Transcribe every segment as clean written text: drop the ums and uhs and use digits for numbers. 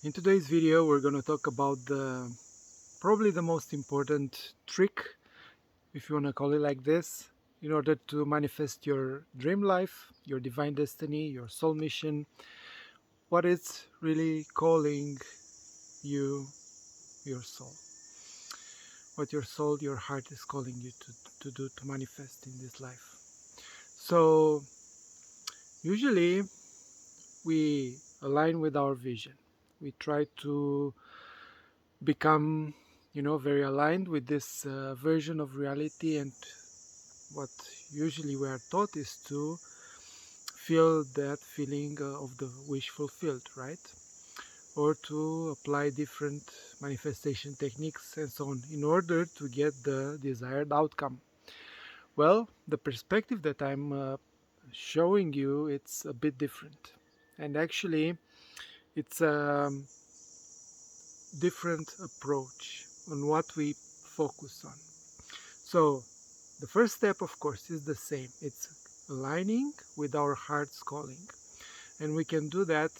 In today's video we're going to talk about probably the most important trick, if you want to call it like this, in order to manifest your dream life, your divine destiny, your soul mission, what is really calling you, your soul, what your soul, your heart is calling you to do, to manifest in this life. So usually we align with our vision. We try to become, very aligned with this version of reality, and what usually we are taught is to feel that feeling of the wish fulfilled, right? Or to apply different manifestation techniques and so on in order to get the desired outcome. Well, the perspective that I'm showing you, it's a bit different, and actually it's a different approach on what we focus on. So the first step, of course, is the same. It's aligning with our heart's calling. And we can do that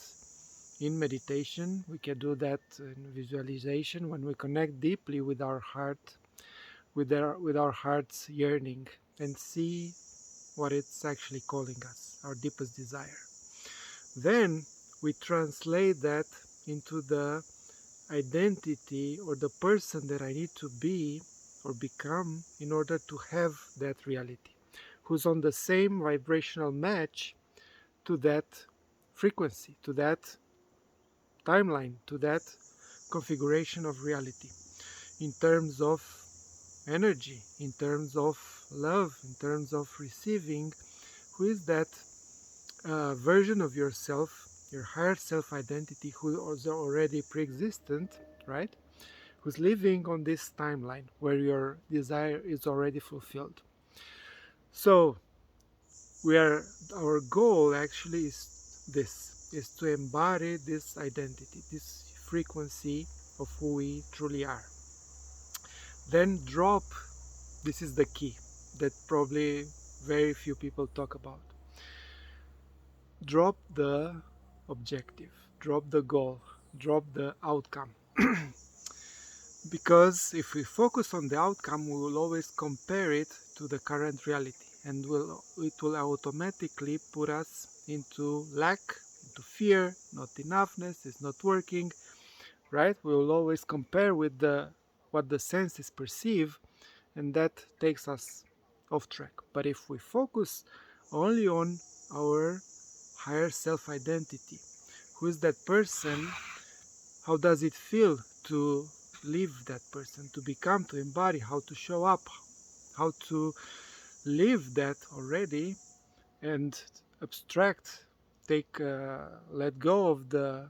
in meditation. We can do that in visualization when we connect deeply with our heart, with our heart's yearning, and see what it's actually calling us, our deepest desire. Then we translate that into the identity or the person that I need to be or become in order to have that reality, who's on the same vibrational match to that frequency, to that timeline, to that configuration of reality, in terms of energy, in terms of love, in terms of receiving, who is that version of yourself, your higher self identity, who is already pre-existent, right? Who's living on this timeline where your desire is already fulfilled. So our goal actually is to embody this identity, this frequency of who we truly are. Then drop, this is the key that probably very few people talk about. Drop the objective, drop the goal, drop the outcome. Because if we focus on the outcome, we will always compare it to the current reality, and it will automatically put us into lack, into fear, not enoughness, it's not working, right? We will always compare with what the senses perceive, and that takes us off track. But if we focus only on our higher self identity, who is that person, how does it feel to live that person, to become, to embody, how to show up, how to live that already, and abstract, let go of the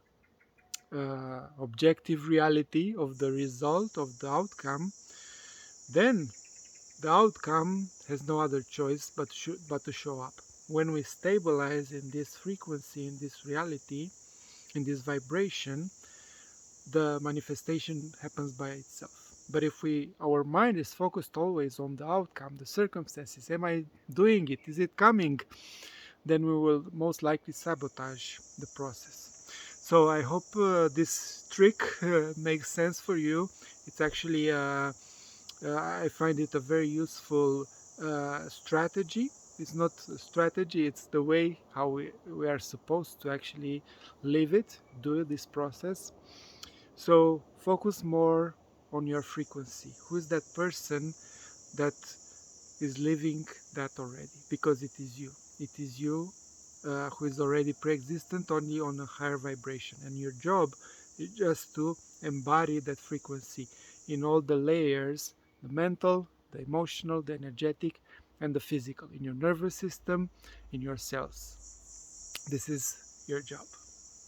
objective reality of the result, of the outcome. Then the outcome has no other choice but to show up. When we stabilize in this frequency, in this reality, in this vibration, the manifestation happens by itself. But if our mind is focused always on the outcome, the circumstances, am I doing it, is it coming, then we will most likely sabotage the process. So I hope this trick makes sense for you. It's actually I find it a very useful strategy. It's not a strategy, it's the way how we are supposed to actually live it, do this process. So focus more on your frequency. Who is that person that is living that already? Because it is you. It is you who is already pre-existent, only on a higher vibration. And your job is just to embody that frequency in all the layers, the mental, the emotional, the energetic, and the physical, in your nervous system, in your cells. This is your job.